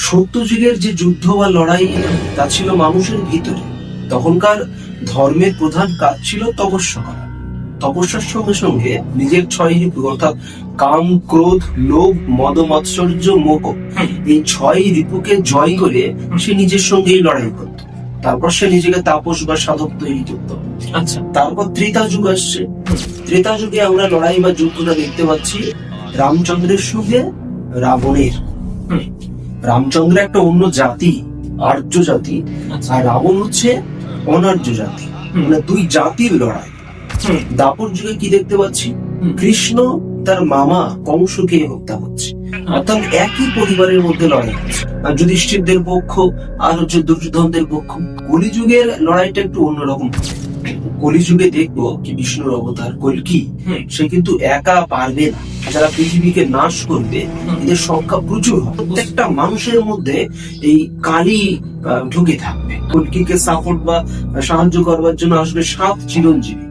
সত্যযুগের যে যুদ্ধ বা লড়াই, তা ছিল মানুষের ভিতরে। তখনকার ধর্মের প্রধান কাজ ছিল তপস্যা করা। তপস্যার সঙ্গে সঙ্গে নিজের ছয় রিপু অর্থাৎ কাম, ক্রোধ, লোভ, মদ, মাৎসর্য, মোহ, এই ছয় রিপুকে জয় করে সে নিজের সঙ্গেই লড়াই করত। তারপর সে নিজেকে তাপস বা সাধক তৈরি করত। আচ্ছা। তারপর ত্রেতা যুগ আসছে। ত্রেতা যুগে আমরা লড়াই বা যুদ্ধটা দেখতে পাচ্ছি রামচন্দ্রের সঙ্গে রাবণের। রামচন্দ্র একটা অন্য জাতি, আর্য জাতি, আর রাবণ হচ্ছে অনার্য জাতি, মানে দুই জাতির লড়াই। দাপর যুগে কি দেখতে পাচ্ছি? কৃষ্ণ তার মামা কংসকে হত্যা হচ্ছে, অর্থাৎ একই পরিবারের মধ্যে লড়াই হচ্ছে। আর যুধিষ্ঠিরদের পক্ষ আর হচ্ছে দুর্যোধনদের পক্ষ। কলিযুগের লড়াইটা একটু অন্যরকম। কলিযুগে দেখবো কি বিষ্ণুর অবতার কল্কি, সে কিন্তু একা পারবে না। যারা পৃথিবীকে নাশ করবে এদের সংখ্যা প্রচুর হবে। প্রত্যেকটা মানুষের মধ্যে এই কালি ঢুকে থাকবে। কল্কিকে সাপোর্ট বা সাহায্য করবার জন্য আসবে 7 চিরঞ্জীবী।